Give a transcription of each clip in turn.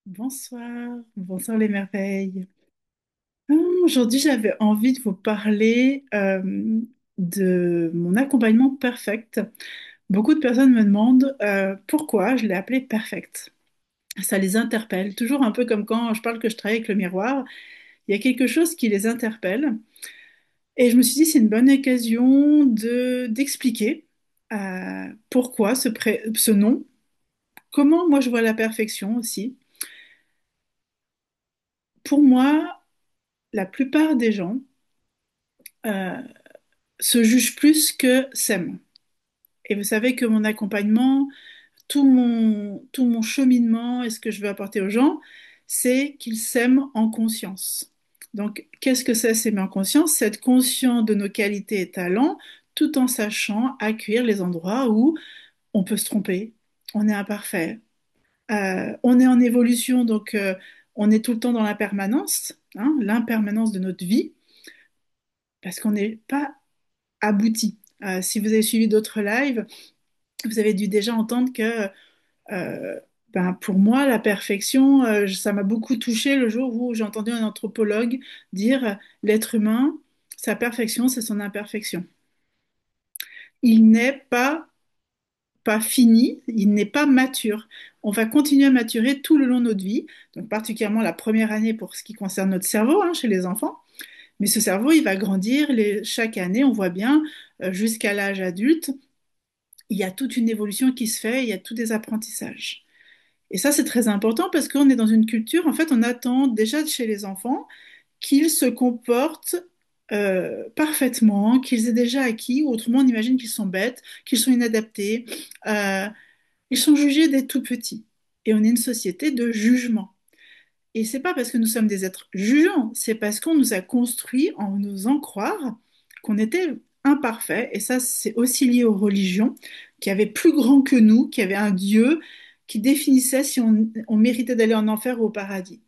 Bonsoir, bonsoir les merveilles. Aujourd'hui, j'avais envie de vous parler de mon accompagnement perfect. Beaucoup de personnes me demandent pourquoi je l'ai appelé perfect. Ça les interpelle, toujours un peu comme quand je parle que je travaille avec le miroir. Il y a quelque chose qui les interpelle. Et je me suis dit, c'est une bonne occasion d'expliquer pourquoi ce nom, comment moi je vois la perfection aussi. Pour moi, la plupart des gens euh, se juge plus que s'aime. Et vous savez que mon accompagnement, tout mon cheminement et ce que je veux apporter aux gens, c'est qu'ils s'aiment en conscience. Donc, qu'est-ce que c'est s'aimer en conscience? C'est être conscient de nos qualités et talents, tout en sachant accueillir les endroits où on peut se tromper, on est imparfait, on est en évolution, donc on est tout le temps dans l'impermanence, hein, l'impermanence de notre vie, parce qu'on n'est pas abouti. Si vous avez suivi d'autres lives, vous avez dû déjà entendre que pour moi, la perfection, ça m'a beaucoup touché le jour où j'ai entendu un anthropologue dire l'être humain, sa perfection, c'est son imperfection. Il n'est pas fini, il n'est pas mature. On va continuer à maturer tout le long de notre vie, donc particulièrement la première année pour ce qui concerne notre cerveau, hein, chez les enfants. Mais ce cerveau, il va grandir chaque année, on voit bien, jusqu'à l'âge adulte, il y a toute une évolution qui se fait, il y a tous des apprentissages. Et ça, c'est très important parce qu'on est dans une culture, en fait, on attend déjà chez les enfants qu'ils se comportent parfaitement, qu'ils aient déjà acquis, ou autrement on imagine qu'ils sont bêtes, qu'ils sont inadaptés. Euh, Ils sont jugés dès tout petits. Et on est une société de jugement. Et c'est pas parce que nous sommes des êtres jugeants, c'est parce qu'on nous a construits en nous faisant croire qu'on était imparfait. Et ça, c'est aussi lié aux religions, qui avaient plus grand que nous, qui avait un Dieu qui définissait si on méritait d'aller en enfer ou au paradis.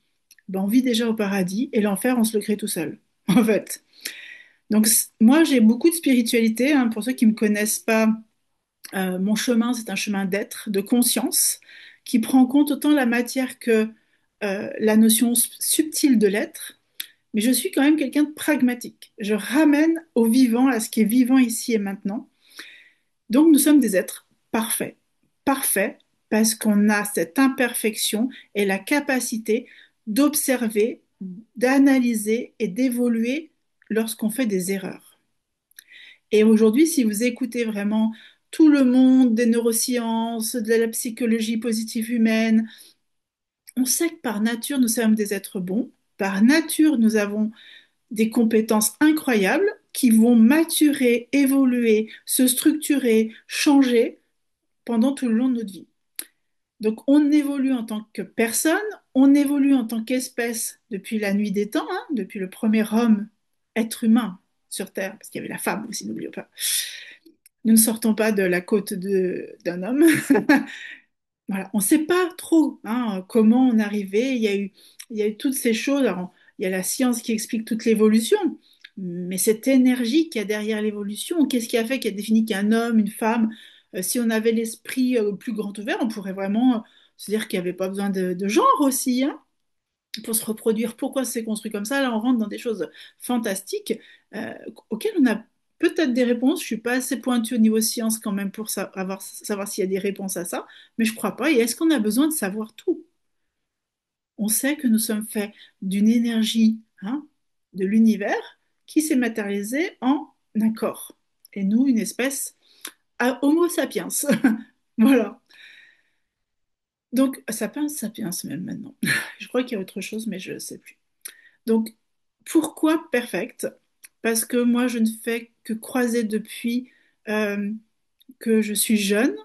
Ben, on vit déjà au paradis et l'enfer, on se le crée tout seul, en fait. Donc, moi, j'ai beaucoup de spiritualité, hein. Pour ceux qui ne me connaissent pas, mon chemin, c'est un chemin d'être, de conscience, qui prend en compte autant la matière que la notion subtile de l'être. Mais je suis quand même quelqu'un de pragmatique. Je ramène au vivant, à ce qui est vivant ici et maintenant. Donc nous sommes des êtres parfaits. Parfaits parce qu'on a cette imperfection et la capacité d'observer, d'analyser et d'évoluer lorsqu'on fait des erreurs. Et aujourd'hui, si vous écoutez vraiment tout le monde des neurosciences, de la psychologie positive humaine, on sait que par nature, nous sommes des êtres bons. Par nature, nous avons des compétences incroyables qui vont maturer, évoluer, se structurer, changer pendant tout le long de notre vie. Donc on évolue en tant que personne, on évolue en tant qu'espèce depuis la nuit des temps, hein, depuis le premier homme, être humain sur Terre, parce qu'il y avait la femme aussi, n'oublions pas. Nous ne sortons pas de la côte d'un homme. Voilà, on ne sait pas trop, hein, comment on est arrivé. Il y a eu toutes ces choses. Alors, il y a la science qui explique toute l'évolution, mais cette énergie qu'il y a derrière l'évolution, qu'est-ce qui a fait, qui a défini qu'un homme, une femme, si on avait l'esprit plus grand ouvert, on pourrait vraiment se dire qu'il n'y avait pas besoin de genre aussi, hein, pour se reproduire. Pourquoi c'est construit comme ça? Là, on rentre dans des choses fantastiques euh, auxquelles on a peut-être des réponses. Je suis pas assez pointue au niveau science quand même pour savoir s'il y a des réponses à ça, mais je crois pas. Et est-ce qu'on a besoin de savoir tout? On sait que nous sommes faits d'une énergie, hein, de l'univers qui s'est matérialisée en un corps. Et nous, une espèce à Homo sapiens. Voilà. Donc, sapiens, sapiens même maintenant. Je crois qu'il y a autre chose, mais je ne sais plus. Donc, pourquoi perfect? Parce que moi, je ne fais que croiser depuis euh, que je suis jeune.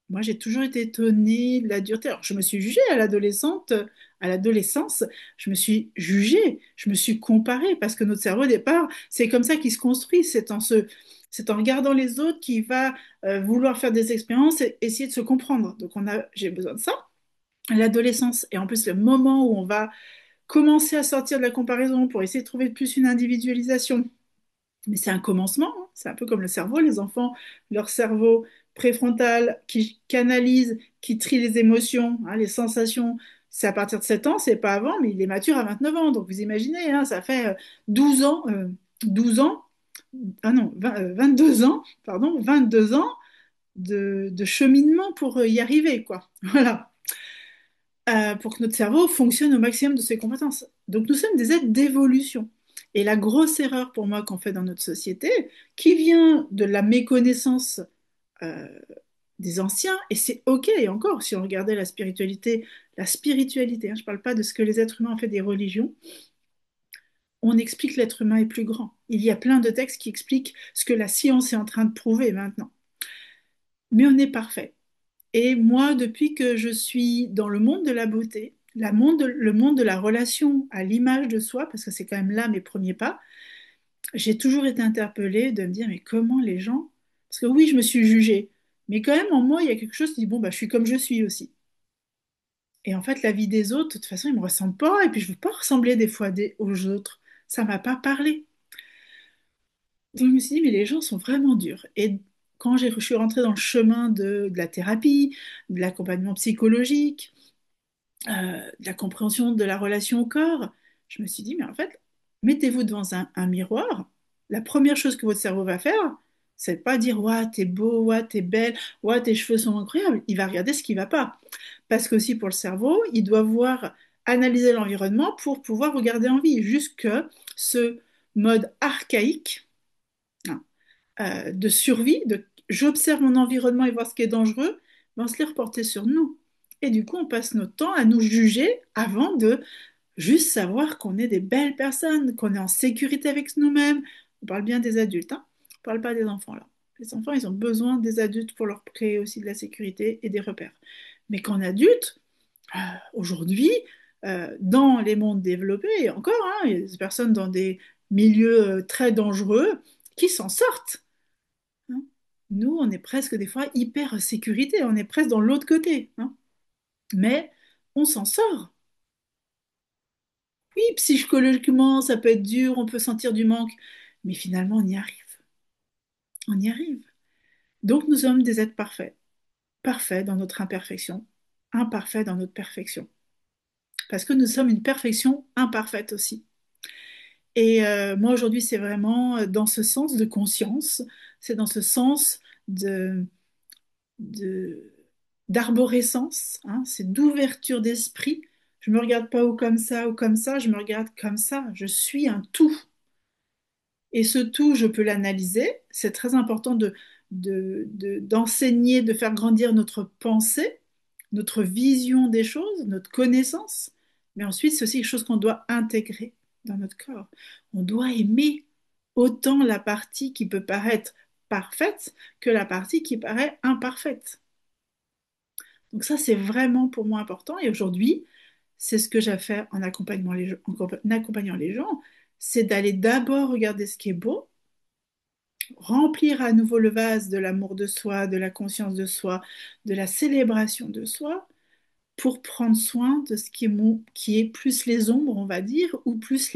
Moi, j'ai toujours été étonnée de la dureté. Alors, je me suis jugée à l'adolescence, je me suis jugée, je me suis comparée, parce que notre cerveau, au départ, c'est comme ça qu'il se construit. C'est en regardant les autres qu'il va vouloir faire des expériences et essayer de se comprendre. Donc, j'ai besoin de ça. L'adolescence, et en plus le moment où on va commencer à sortir de la comparaison pour essayer de trouver plus une individualisation. Mais c'est un commencement, hein. C'est un peu comme le cerveau. Les enfants, leur cerveau préfrontal qui canalise, qui trie les émotions, hein, les sensations, C'est à partir de 7 ans, c'est pas avant, mais il est mature à 29 ans. Donc vous imaginez, hein, ça fait 12 ans, 12 ans, ah non, 22 ans, pardon, 22 ans de cheminement pour y arriver, quoi. Voilà. Pour que notre cerveau fonctionne au maximum de ses compétences. Donc nous sommes des êtres d'évolution. Et la grosse erreur pour moi qu'on fait dans notre société, qui vient de la méconnaissance euh, des anciens, et c'est OK, et encore, si on regardait la spiritualité, hein, je ne parle pas de ce que les êtres humains ont fait des religions, on explique que l'être humain est plus grand. Il y a plein de textes qui expliquent ce que la science est en train de prouver maintenant. Mais on est parfait. Et moi, depuis que je suis dans le monde de la beauté, le monde de la relation à l'image de soi, parce que c'est quand même là mes premiers pas, j'ai toujours été interpellée de me dire, mais comment les gens... Parce que oui, je me suis jugée, mais quand même en moi, il y a quelque chose qui dit, bon, bah, je suis comme je suis aussi. Et en fait, la vie des autres, de toute façon, ils ne me ressemblent pas, et puis je ne veux pas ressembler des fois aux autres. Ça ne m'a pas parlé. Donc je me suis dit, mais les gens sont vraiment durs. Et quand je suis rentrée dans le chemin de la thérapie, de l'accompagnement psychologique, de la compréhension de la relation au corps, je me suis dit, mais en fait, mettez-vous devant un miroir. La première chose que votre cerveau va faire, c'est pas dire, ouah, t'es beau, ouah, t'es belle, ouah, tes cheveux sont incroyables. Il va regarder ce qui va pas. Parce qu'aussi pour le cerveau, il doit voir, analyser l'environnement pour pouvoir regarder en vie. Jusque ce mode archaïque, hein, de survie, de j'observe mon environnement et voir ce qui est dangereux, ben, on se les reporter sur nous. Et du coup, on passe notre temps à nous juger avant de juste savoir qu'on est des belles personnes, qu'on est en sécurité avec nous-mêmes. On parle bien des adultes, hein. On ne parle pas des enfants là. Les enfants, ils ont besoin des adultes pour leur créer aussi de la sécurité et des repères. Mais qu'en adulte, aujourd'hui, dans les mondes développés, et encore, hein, il y a des personnes dans des milieux très dangereux qui s'en sortent, hein. Nous, on est presque des fois hyper sécurité, on est presque dans l'autre côté, hein. Mais on s'en sort. Oui, psychologiquement, ça peut être dur, on peut sentir du manque, mais finalement, on y arrive. On y arrive. Donc, nous sommes des êtres parfaits. Parfaits dans notre imperfection, imparfaits dans notre perfection. Parce que nous sommes une perfection imparfaite aussi. Et moi, aujourd'hui, c'est vraiment dans ce sens de conscience, c'est dans ce sens de, de- d'arborescence, hein, c'est d'ouverture d'esprit. Je me regarde pas ou comme ça, je me regarde comme ça. Je suis un tout. Et ce tout, je peux l'analyser. C'est très important d'enseigner, de faire grandir notre pensée, notre vision des choses, notre connaissance. Mais ensuite, c'est aussi quelque chose qu'on doit intégrer dans notre corps. On doit aimer autant la partie qui peut paraître parfaite que la partie qui paraît imparfaite. Donc ça, c'est vraiment pour moi important. Et aujourd'hui, c'est ce que j'ai fait en accompagnant les gens, c'est d'aller d'abord regarder ce qui est beau, remplir à nouveau le vase de l'amour de soi, de la conscience de soi, de la célébration de soi, pour prendre soin de ce qui est plus les ombres, on va dire, ou plus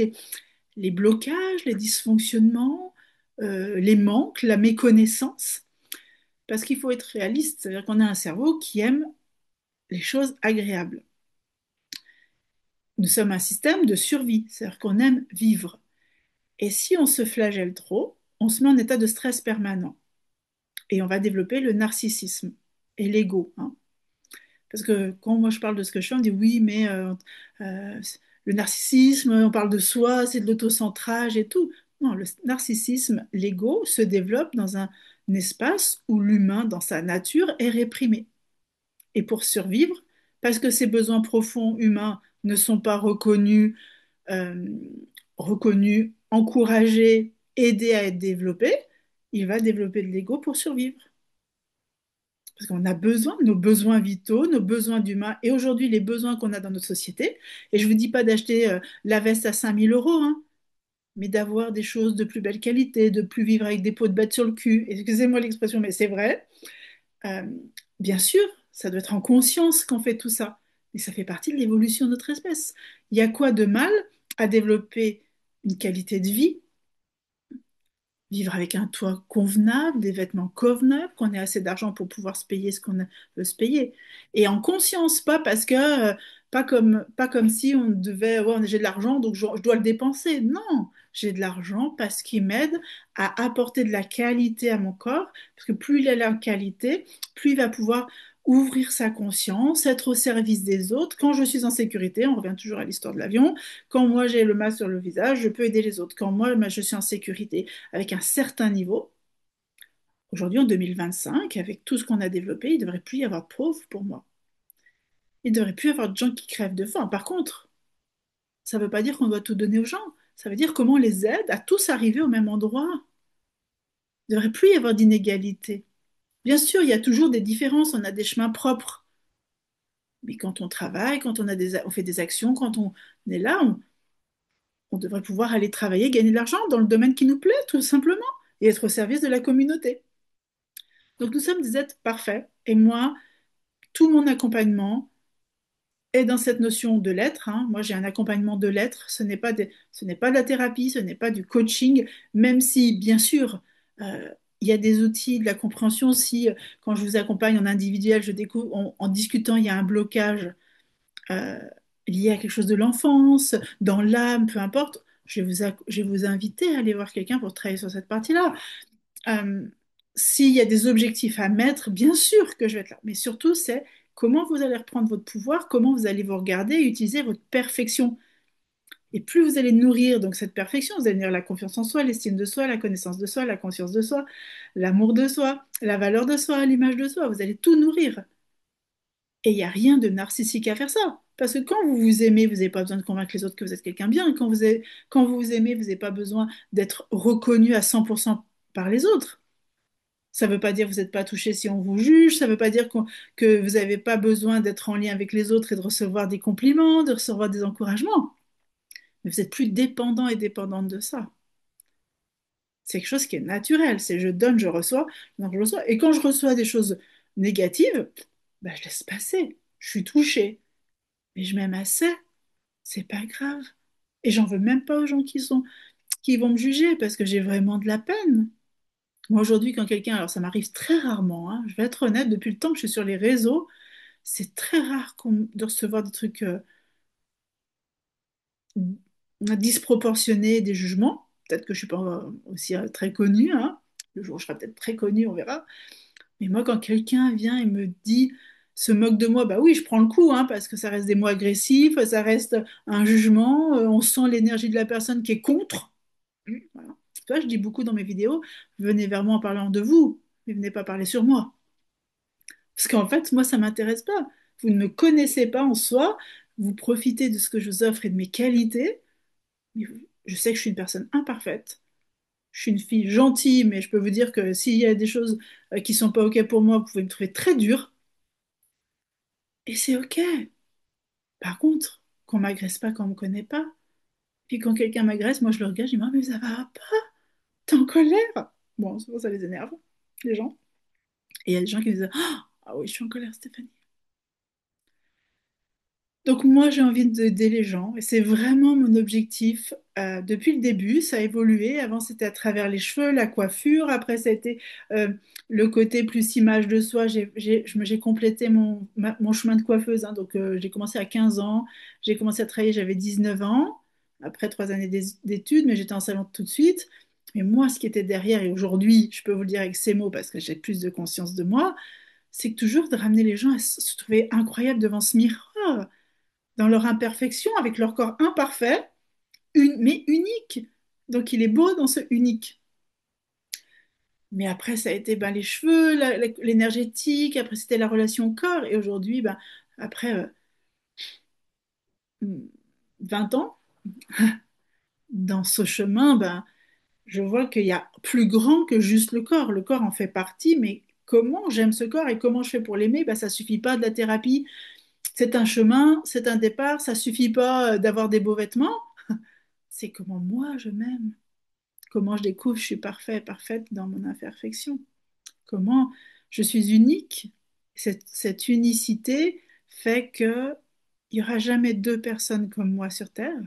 les blocages, les dysfonctionnements, les manques, la méconnaissance. Parce qu'il faut être réaliste, c'est-à-dire qu'on a un cerveau qui aime les choses agréables. Nous sommes un système de survie, c'est-à-dire qu'on aime vivre. Et si on se flagelle trop, on se met en état de stress permanent. Et on va développer le narcissisme et l'ego, hein. Parce que quand moi je parle de ce que je fais, on dit oui, mais euh, le narcissisme, on parle de soi, c'est de l'autocentrage et tout. Non, le narcissisme, l'ego, se développe dans un espace où l'humain, dans sa nature, est réprimé. Et pour survivre, parce que ses besoins profonds humains ne sont pas euh, reconnus, encouragés, aidés à être développés, il va développer de l'ego pour survivre. Parce qu'on a besoin, nos besoins vitaux, nos besoins d'humains, et aujourd'hui les besoins qu'on a dans notre société. Et je ne vous dis pas d'acheter la veste à 5 000 euros, hein, mais d'avoir des choses de plus belle qualité, de plus vivre avec des peaux de bête sur le cul. Excusez-moi l'expression, mais c'est vrai. Euh, Bien sûr, ça doit être en conscience qu'on fait tout ça. Mais ça fait partie de l'évolution de notre espèce. Il y a quoi de mal à développer une qualité de vie, vivre avec un toit convenable, des vêtements convenables, qu'on ait assez d'argent pour pouvoir se payer ce qu'on veut se payer. Et en conscience, pas parce que Pas comme si on devait, ouais, j'ai de l'argent, donc je dois le dépenser. Non, j'ai de l'argent parce qu'il m'aide à apporter de la qualité à mon corps, parce que plus il a la qualité, plus il va pouvoir ouvrir sa conscience, être au service des autres. Quand je suis en sécurité, on revient toujours à l'histoire de l'avion, quand moi j'ai le masque sur le visage, je peux aider les autres. Quand moi, je suis en sécurité avec un certain niveau, aujourd'hui en 2025, avec tout ce qu'on a développé, il ne devrait plus y avoir de pauvres pour moi. Il ne devrait plus y avoir de gens qui crèvent de faim. Par contre, ça ne veut pas dire qu'on doit tout donner aux gens. Ça veut dire comment on les aide à tous arriver au même endroit. Il ne devrait plus y avoir d'inégalité. Bien sûr, il y a toujours des différences, on a des chemins propres. Mais quand on travaille, quand on fait des actions, quand on est là, on devrait pouvoir aller travailler, gagner de l'argent dans le domaine qui nous plaît, tout simplement, et être au service de la communauté. Donc nous sommes des êtres parfaits. Et moi, tout mon accompagnement, et dans cette notion de l'être, hein, moi j'ai un accompagnement de l'être, ce n'est pas de la thérapie, ce n'est pas du coaching, même si bien sûr euh, il y a des outils de la compréhension. Si quand je vous accompagne en individuel, je découvre en discutant, il y a un blocage euh, lié à quelque chose de l'enfance, dans l'âme, peu importe, je vais vous inviter à aller voir quelqu'un pour travailler sur cette partie-là. Euh, S'il y a des objectifs à mettre, bien sûr que je vais être là. Mais surtout, c'est comment vous allez reprendre votre pouvoir, comment vous allez vous regarder et utiliser votre perfection. Et plus vous allez nourrir donc cette perfection, vous allez nourrir la confiance en soi, l'estime de soi, la connaissance de soi, la conscience de soi, l'amour de soi, la valeur de soi, l'image de soi. Vous allez tout nourrir. Et il n'y a rien de narcissique à faire ça. Parce que quand vous vous aimez, vous n'avez pas besoin de convaincre les autres que vous êtes quelqu'un de bien. Quand vous vous aimez, vous n'avez pas besoin d'être reconnu à 100% par les autres. Ça ne veut pas dire que vous n'êtes pas touché si on vous juge, ça ne veut pas dire que vous n'avez pas besoin d'être en lien avec les autres et de recevoir des compliments, de recevoir des encouragements. Mais vous n'êtes plus dépendant et dépendante de ça. C'est quelque chose qui est naturel. C'est je donne, je donne, je reçois. Et quand je reçois des choses négatives, bah, je laisse passer. Je suis touchée. Mais je m'aime assez. C'est pas grave. Et j'en veux même pas aux gens qui vont me juger parce que j'ai vraiment de la peine. Moi, aujourd'hui, quand quelqu'un, alors ça m'arrive très rarement, hein, je vais être honnête, depuis le temps que je suis sur les réseaux, c'est très rare de recevoir des trucs disproportionnés, des jugements. Peut-être que je suis pas aussi très connue, hein. Le jour où je serai peut-être très connue, on verra. Mais moi, quand quelqu'un vient et me dit, se moque de moi, bah oui, je prends le coup, hein, parce que ça reste des mots agressifs, ça reste un jugement, on sent l'énergie de la personne qui est contre. Voilà. Tu vois, je dis beaucoup dans mes vidéos, venez vers moi en parlant de vous, mais venez pas parler sur moi. Parce qu'en fait, moi, ça m'intéresse pas. Vous ne me connaissez pas en soi, vous profitez de ce que je vous offre et de mes qualités, mais je sais que je suis une personne imparfaite. Je suis une fille gentille, mais je peux vous dire que s'il y a des choses qui sont pas OK pour moi, vous pouvez me trouver très dure. Et c'est OK. Par contre, qu'on m'agresse pas quand on me connaît pas. Puis quand quelqu'un m'agresse, moi je le regarde, je dis, mais ça va pas, t'es en colère. Bon, souvent ça les énerve, les gens. Et il y a des gens qui me disent, ah oui, je suis en colère, Stéphanie. Donc moi, j'ai envie d'aider les gens et c'est vraiment mon objectif depuis le début. Ça a évolué. Avant, c'était à travers les cheveux, la coiffure. Après, ça a été le côté plus image de soi. J'ai complété mon chemin de coiffeuse, hein. Donc, j'ai commencé à 15 ans. J'ai commencé à travailler, j'avais 19 ans. Après 3 années d'études, mais j'étais en salon tout de suite. Mais moi, ce qui était derrière, et aujourd'hui, je peux vous le dire avec ces mots parce que j'ai plus de conscience de moi, c'est que toujours de ramener les gens à se trouver incroyables devant ce miroir dans leur imperfection, avec leur corps imparfait, mais unique. Donc il est beau dans ce unique. Mais après, ça a été ben, les cheveux, l'énergétique, après c'était la relation au corps, et aujourd'hui, ben, après 20 ans, dans ce chemin, ben, je vois qu'il y a plus grand que juste le corps. Le corps en fait partie, mais comment j'aime ce corps et comment je fais pour l'aimer, ben, ça suffit pas de la thérapie. C'est un chemin, c'est un départ, ça suffit pas d'avoir des beaux vêtements. C'est comment moi je m'aime. Comment je découvre que je suis parfait, parfaite dans mon imperfection. Comment je suis unique. Cette unicité fait que il n'y aura jamais deux personnes comme moi sur Terre.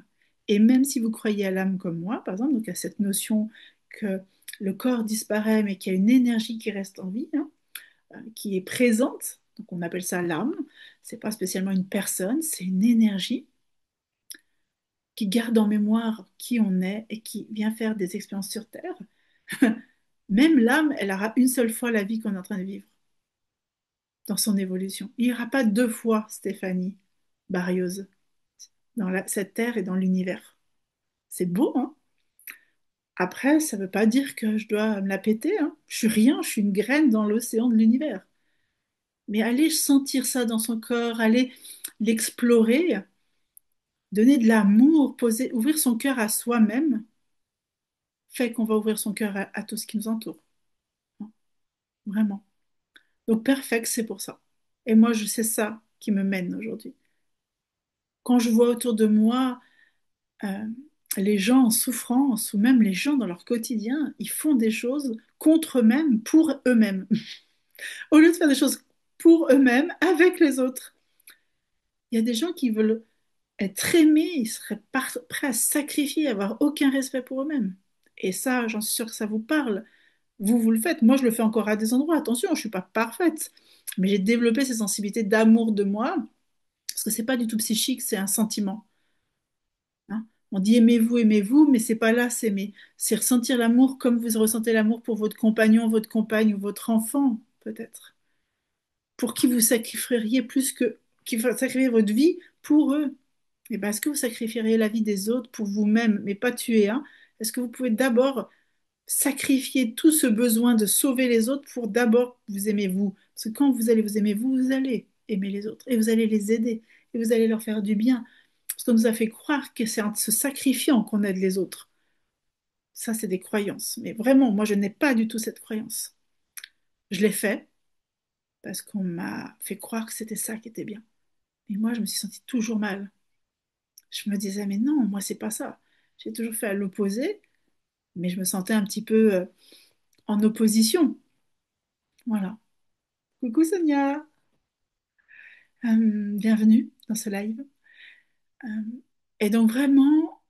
Et même si vous croyez à l'âme comme moi, par exemple, donc à cette notion que le corps disparaît, mais qu'il y a une énergie qui reste en vie, hein, qui est présente. Donc on appelle ça l'âme. C'est pas spécialement une personne, c'est une énergie qui garde en mémoire qui on est et qui vient faire des expériences sur Terre. Même l'âme, elle aura une seule fois la vie qu'on est en train de vivre dans son évolution. Il n'y aura pas deux fois Stéphanie Barrios dans cette Terre et dans l'univers. C'est beau, hein? Après, ça ne veut pas dire que je dois me la péter, hein. Je suis rien, je suis une graine dans l'océan de l'univers. Mais aller sentir ça dans son corps, aller l'explorer, donner de l'amour, poser, ouvrir son cœur à soi-même, fait qu'on va ouvrir son cœur à tout ce qui nous entoure. Hein, vraiment. Donc, perfect, c'est pour ça. Et moi, je sais ça qui me mène aujourd'hui. Quand je vois autour de moi euh, les gens en souffrance ou même les gens dans leur quotidien, ils font des choses contre eux-mêmes, pour eux-mêmes, au lieu de faire des choses pour eux-mêmes, avec les autres. Il y a des gens qui veulent être aimés, ils seraient prêts à se sacrifier, avoir aucun respect pour eux-mêmes. Et ça, j'en suis sûre que ça vous parle. Vous le faites. Moi, je le fais encore à des endroits. Attention, je ne suis pas parfaite. Mais j'ai développé ces sensibilités d'amour de moi, parce que c'est pas du tout psychique, c'est un sentiment. Hein. On dit aimez-vous, mais c'est pas là s'aimer. C'est ressentir l'amour comme vous ressentez l'amour pour votre compagnon, votre compagne ou votre enfant, peut-être. Pour qui vous sacrifieriez plus que qui sacrifieriez votre vie pour eux. Et ben, est-ce que vous sacrifieriez la vie des autres pour vous-même, mais pas tuer un? Est-ce que vous pouvez d'abord sacrifier tout ce besoin de sauver les autres pour d'abord vous aimer vous? Parce que quand vous allez vous aimer vous, vous allez aimer les autres et vous allez les aider et vous allez leur faire du bien. Parce qu'on nous a fait croire que c'est en se sacrifiant qu'on aide les autres. Ça, c'est des croyances. Mais vraiment, moi, je n'ai pas du tout cette croyance. Je l'ai fait parce qu'on m'a fait croire que c'était ça qui était bien. Mais moi, je me suis sentie toujours mal. Je me disais, mais non, moi, c'est pas ça. J'ai toujours fait à l'opposé, mais je me sentais un petit peu en opposition. Voilà. Coucou Sonia. Bienvenue dans ce live. Euh, et donc vraiment,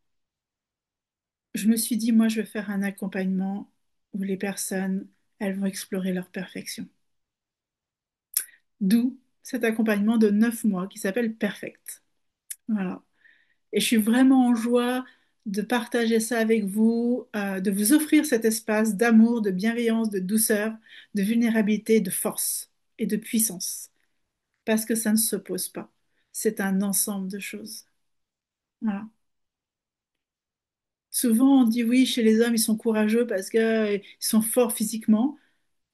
je me suis dit, moi, je vais faire un accompagnement où les personnes, elles vont explorer leur perfection. D'où cet accompagnement de 9 mois qui s'appelle Perfect. Voilà. Et je suis vraiment en joie de partager ça avec vous, de vous offrir cet espace d'amour, de bienveillance, de douceur, de vulnérabilité, de force et de puissance. Parce que ça ne s'oppose pas. C'est un ensemble de choses. Voilà. Souvent, on dit oui, chez les hommes, ils sont courageux parce qu'ils sont forts physiquement.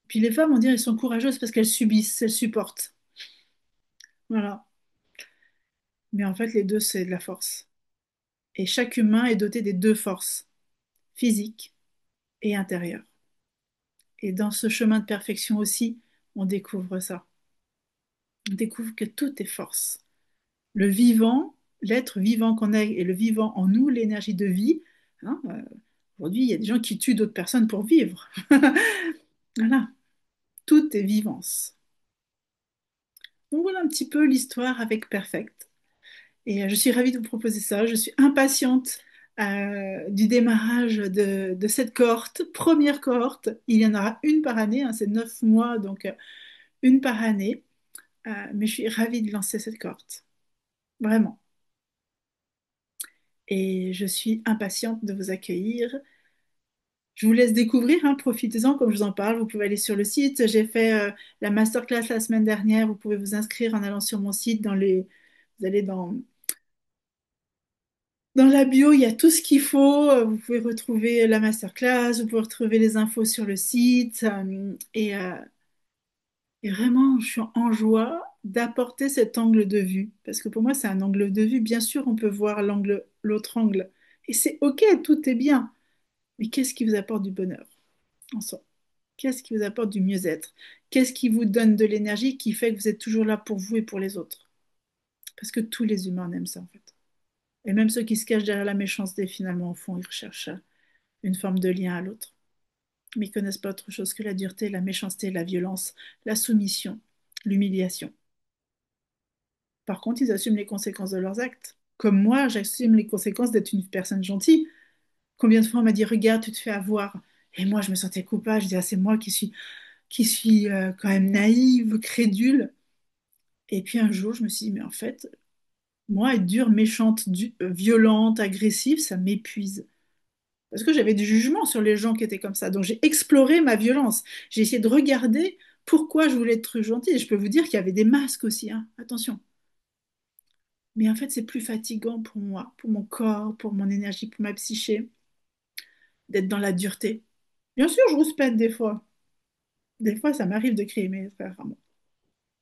Puis les femmes, on dit, elles sont courageuses parce qu'elles subissent, elles supportent. Voilà. Mais en fait, les deux, c'est de la force. Et chaque humain est doté des deux forces, physique et intérieure. Et dans ce chemin de perfection aussi, on découvre ça. On découvre que tout est force. Le vivant, l'être vivant qu'on est et le vivant en nous, l'énergie de vie. Hein, aujourd'hui, il y a des gens qui tuent d'autres personnes pour vivre. Voilà, tout est vivance. Donc voilà un petit peu l'histoire avec Perfect. Et je suis ravie de vous proposer ça. Je suis impatiente du démarrage de cette cohorte, première cohorte. Il y en aura une par année, hein, c'est 9 mois, donc une par année. Mais je suis ravie de lancer cette cohorte, vraiment. Et je suis impatiente de vous accueillir. Je vous laisse découvrir, hein, profitez-en comme je vous en parle. Vous pouvez aller sur le site. J'ai fait la masterclass la semaine dernière. Vous pouvez vous inscrire en allant sur mon site. Vous allez dans la bio, il y a tout ce qu'il faut. Vous pouvez retrouver la masterclass, vous pouvez retrouver les infos sur le site. Et vraiment, je suis en joie d'apporter cet angle de vue. Parce que pour moi, c'est un angle de vue. Bien sûr, on peut voir l'autre angle. Et c'est OK, tout est bien. Mais qu'est-ce qui vous apporte du bonheur en soi? Qu'est-ce qui vous apporte du mieux-être? Qu'est-ce qui vous donne de l'énergie qui fait que vous êtes toujours là pour vous et pour les autres? Parce que tous les humains aiment ça, en fait. Et même ceux qui se cachent derrière la méchanceté, finalement, au fond, ils recherchent une forme de lien à l'autre. Mais ils connaissent pas autre chose que la dureté, la méchanceté, la violence, la soumission, l'humiliation. Par contre, ils assument les conséquences de leurs actes. Comme moi, j'assume les conséquences d'être une personne gentille. Combien de fois on m'a dit, regarde, tu te fais avoir. Et moi, je me sentais coupable. Je dis, ah, c'est moi qui suis quand même naïve, crédule. Et puis un jour, je me suis dit, mais en fait, moi, être dure, méchante, violente, agressive, ça m'épuise. Parce que j'avais du jugement sur les gens qui étaient comme ça. Donc j'ai exploré ma violence. J'ai essayé de regarder pourquoi je voulais être gentille. Et je peux vous dire qu'il y avait des masques aussi, hein. Attention. Mais en fait, c'est plus fatigant pour moi, pour mon corps, pour mon énergie, pour ma psyché, d'être dans la dureté. Bien sûr, je rouspète des fois. Des fois, ça m'arrive de crier, mais très rarement.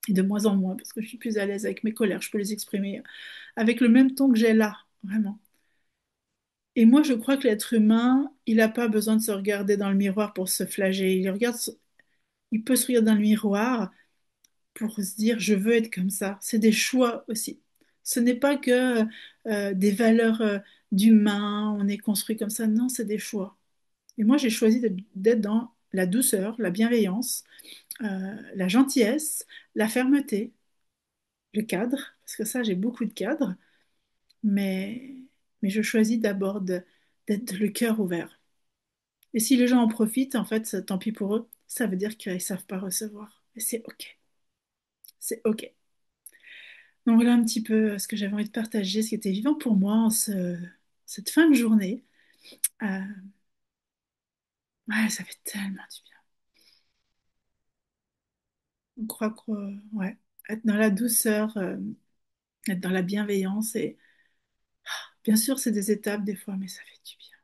Et de moins en moins, parce que je suis plus à l'aise avec mes colères. Je peux les exprimer avec le même ton que j'ai là, vraiment. Et moi, je crois que l'être humain, il n'a pas besoin de se regarder dans le miroir pour se flageller. Il peut se regarder dans le miroir pour se dire, je veux être comme ça. C'est des choix aussi. Ce n'est pas que des valeurs d'humain, on est construit comme ça. Non, c'est des choix. Et moi, j'ai choisi d'être dans la douceur, la bienveillance, la gentillesse, la fermeté, le cadre, parce que ça, j'ai beaucoup de cadres, mais, mais je choisis d'abord d'être le cœur ouvert. Et si les gens en profitent, en fait, tant pis pour eux, ça veut dire qu'ils ne savent pas recevoir. Et c'est OK. C'est OK. Donc voilà un petit peu ce que j'avais envie de partager, ce qui était vivant pour moi cette fin de journée. Euh, ouais, ça fait tellement du bien. On croit que, ouais, être dans la douceur, être dans la bienveillance. Et bien sûr, c'est des étapes des fois, mais ça fait du bien.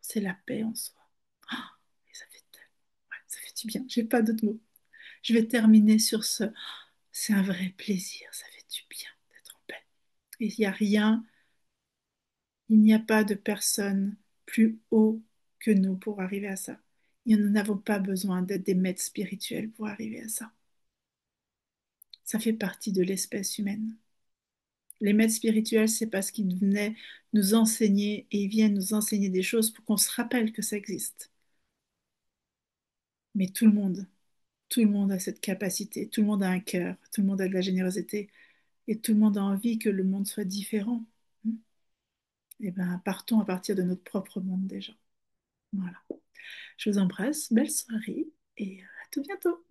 C'est la paix en soi. Ah, et ça fait ouais, ça fait du bien. J'ai pas d'autres mots. Je vais terminer sur ce. C'est un vrai plaisir. Ça fait du bien d'être en paix. Et il n'y a rien, il n'y a pas de personne plus haut que nous pour arriver à ça. Et nous n'avons pas besoin d'être des maîtres spirituels pour arriver à ça. Ça fait partie de l'espèce humaine. Les maîtres spirituels, c'est parce qu'ils venaient nous enseigner et ils viennent nous enseigner des choses pour qu'on se rappelle que ça existe. Mais tout le monde a cette capacité, tout le monde a un cœur, tout le monde a de la générosité et tout le monde a envie que le monde soit différent. Et bien, partons à partir de notre propre monde déjà. Voilà. Je vous embrasse, belle soirée et à tout bientôt.